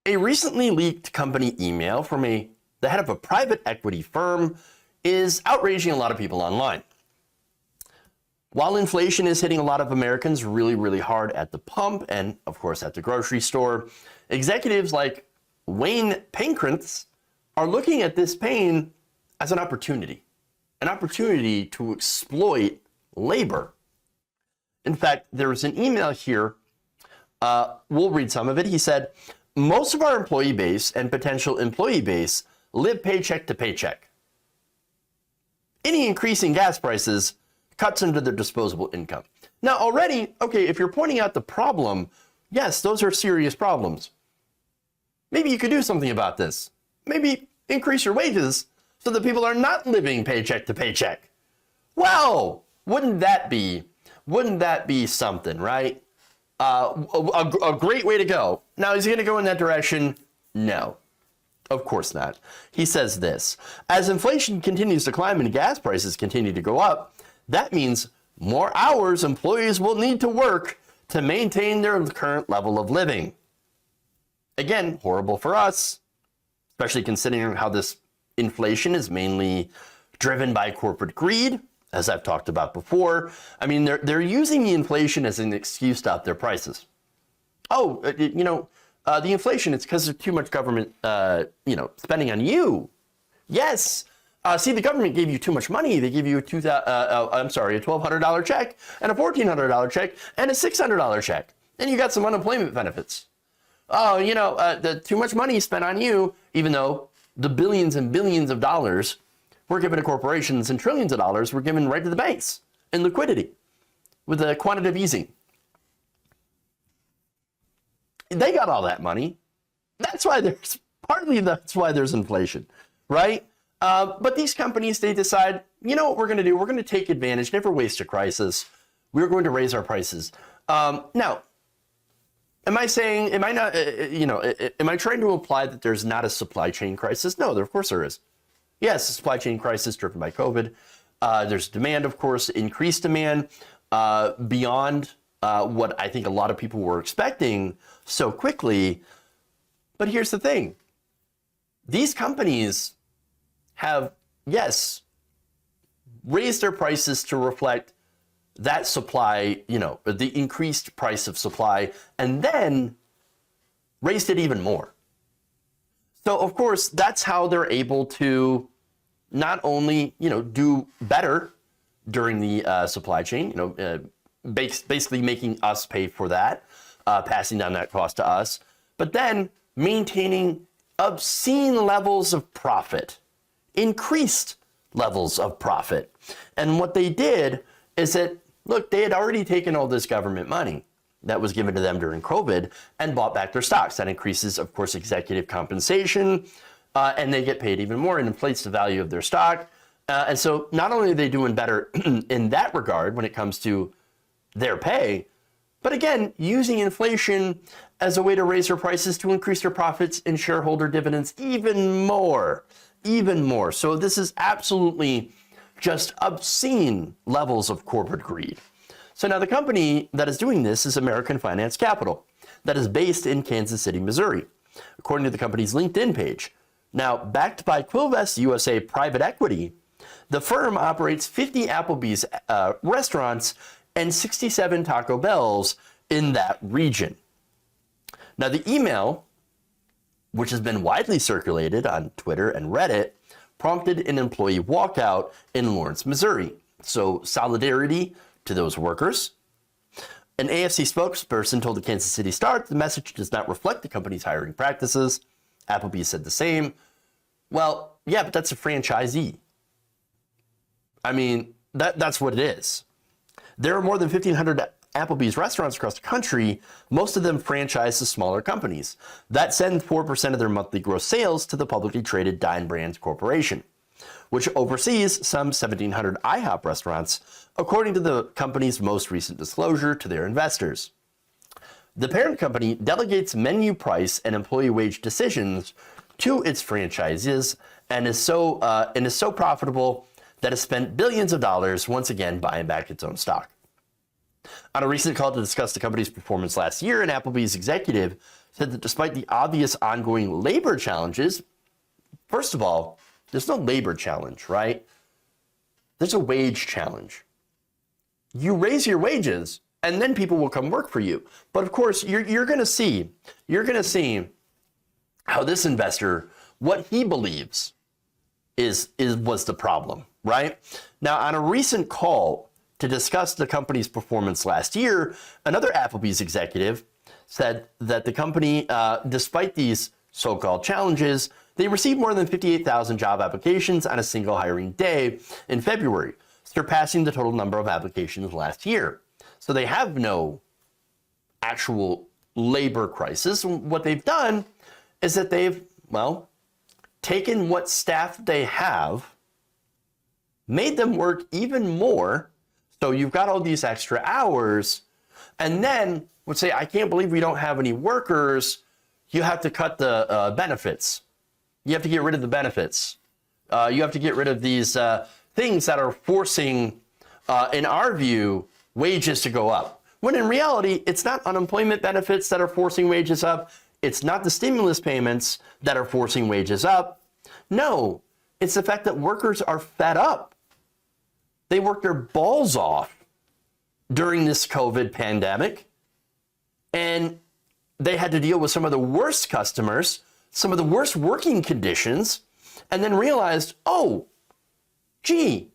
A recently leaked company email from the head of a private equity firm is outraging a lot of people online. While inflation is hitting a lot of Americans really, really hard at the pump and, of course, at the grocery store, executives like Wayne Pankratz are looking at this pain as an opportunity to exploit labor. In fact, there was an email here. We'll read some of it. He said, most of our employee base and potential employee base live paycheck to paycheck. Any increase in gas prices cuts into their disposable income. Now already, okay, if you're pointing out the problem, yes, those are serious problems. Maybe you could do something about this. Maybe increase your wages so that people are not living paycheck to paycheck. Well, wouldn't that be something, right? A great way to go. Now, is he going to go in that direction? No, of course not. He says this: as inflation continues to climb and gas prices continue to go up, that means more hours employees will need to work to maintain their current level of living. Again, horrible for us, especially considering how this inflation is mainly driven by corporate greed, as I've talked about before. I mean, they're using the inflation as an excuse to up their prices. Oh, the inflation, it's because there's too much government, spending on you. Yes. See, the government gave you too much money. They give you a $1,200 check and a $1,400 check and a $600 check. And you got some unemployment benefits. Oh, the too much money spent on you, even though the billions and billions of dollars were given to corporations and trillions of dollars were given right to the banks in liquidity with the quantitative easing. They got all that money. That's why there's inflation, right? But these companies, they decide, you know what we're going to do? We're going to take advantage, never waste a crisis. We're going to raise our prices. Now, am I trying to imply that there's not a supply chain crisis? No, of course there is. Yes, a supply chain crisis driven by COVID. There's demand, of course, increased demand beyond what I think a lot of people were expecting so quickly. But here's the thing. These companies have, yes, raised their prices to reflect that supply, the increased price of supply, and then raised it even more. So, of course, that's how they're able to not only, do better during the supply chain, basically making us pay for that, passing down that cost to us, but then maintaining obscene levels of profit, increased levels of profit. And what they did is that, look, they had already taken all this government money that was given to them during COVID and bought back their stocks. That increases, of course, executive compensation, and they get paid even more and inflates the value of their stock. And so not only are they doing better in that regard when it comes to their pay, but again, using inflation as a way to raise their prices to increase their profits and shareholder dividends even more. So this is absolutely just obscene levels of corporate greed. So now the company that is doing this is American Finance Capital, that is based in Kansas City, Missouri, according to the company's LinkedIn page. Now, backed by Quilvest USA Private Equity, the firm operates 50 Applebee's restaurants and 67 Taco Bells in that region. Now, the email, which has been widely circulated on Twitter and Reddit, prompted an employee walkout in Lawrence, Missouri. So solidarity to those workers. An AFC spokesperson told the Kansas City Star the message does not reflect the company's hiring practices. Applebee said the same. Well, yeah, but that's a franchisee. I mean, that's what it is. There are more than 1,500 Applebee's restaurants across the country, most of them franchised to smaller companies that send 4% of their monthly gross sales to the publicly traded Dine Brands Corporation, which oversees some 1,700 IHOP restaurants, according to the company's most recent disclosure to their investors. The parent company delegates menu price and employee wage decisions to its franchises and is so profitable that it spent billions of dollars once again buying back its own stock. On a recent call to discuss the company's performance last year, an Applebee's executive said that despite the obvious ongoing labor challenges, first of all, there's no labor challenge, right? There's a wage challenge. You raise your wages, and then people will come work for you. But of course, you're going to see how this investor, what he believes was the problem, right? Now, on a recent call to discuss the company's performance last year, another Applebee's executive said that the company, despite these so-called challenges, they received more than 58,000 job applications on a single hiring day in February, surpassing the total number of applications last year. So they have no actual labor crisis. What they've done is that they've, well, taken what staff they have, made them work even more. So you've got all these extra hours, and then would say, I can't believe we don't have any workers. You have to cut the benefits. You have to get rid of the benefits. You have to get rid of these things that are forcing, in our view, wages to go up. When in reality, it's not unemployment benefits that are forcing wages up. It's not the stimulus payments that are forcing wages up. No, it's the fact that workers are fed up. They worked their balls off during this COVID pandemic, and they had to deal with some of the worst customers, some of the worst working conditions, and then realized, oh, gee,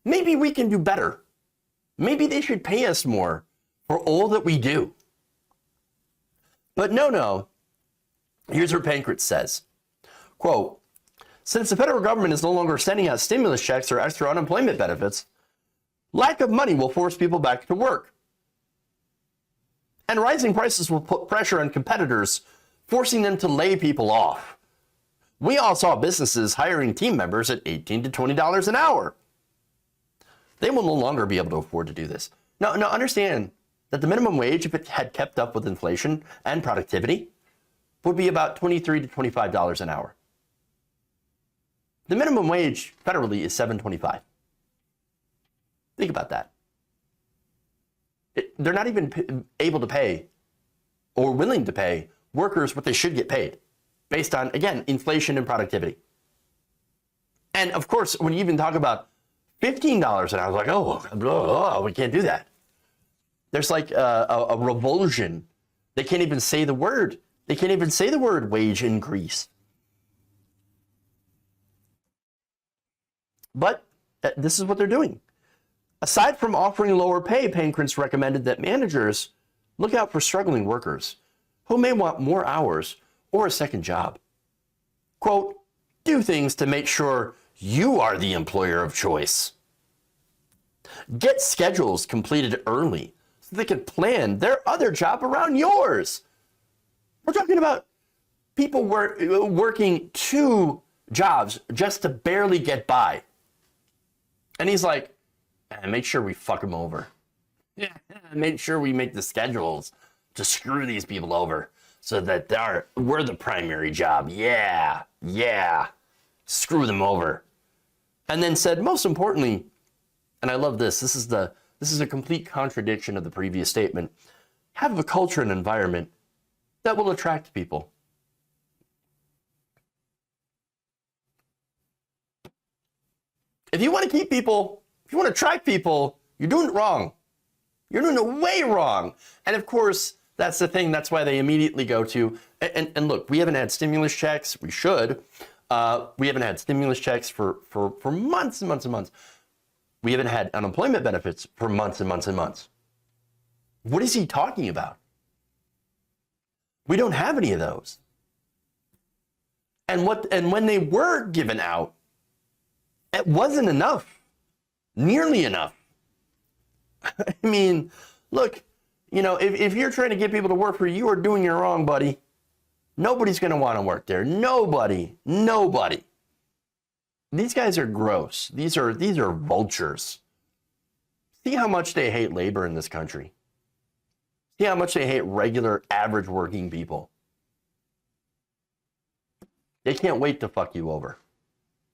maybe we can do better. Maybe they should pay us more for all that we do. But no. Here's what Pankratz says. Quote, since the federal government is no longer sending out stimulus checks or extra unemployment benefits, lack of money will force people back to work. And rising prices will put pressure on competitors, forcing them to lay people off. We all saw businesses hiring team members at $18 to $20 an hour. They will no longer be able to afford to do this. Now understand that the minimum wage, if it had kept up with inflation and productivity, would be about $23 to $25 an hour. The minimum wage federally is $7.25. Think about that. They're not even able to pay or willing to pay workers what they should get paid based on, again, inflation and productivity. And of course, when you even talk about $15 an hour, like, oh, we can't do that. There's like a revulsion. They can't even say the word. They can't even say the word wage increase. But this is what they're doing. Aside from offering lower pay, Pankratz recommended that managers look out for struggling workers who may want more hours or a second job. Quote, do things to make sure you are the employer of choice. Get schedules completed early so they can plan their other job around yours. We're talking about people working 2 jobs just to barely get by. And he's like, make sure we fuck them over. Yeah, make sure we make the schedules to screw these people over so that we're the primary job. Yeah, screw them over. And then said, most importantly, and I love this, this is a complete contradiction of the previous statement, have a culture and environment that will attract people. If you want to keep people, if you want to attract people, you're doing it wrong. You're doing it way wrong. And of course, that's the thing. That's why they immediately go to, and look, we haven't had stimulus checks. We should. We haven't had stimulus checks for months and months and months. We haven't had unemployment benefits for months and months and months. What is he talking about? We don't have any of those. And when they were given out, it wasn't enough. Nearly enough. I mean, look, if you're trying to get people to work for you, you are doing it wrong, buddy. Nobody's going to want to work there. Nobody. These guys are gross. These are vultures. See how much they hate labor in this country. See how much they hate regular, average working people. They can't wait to fuck you over.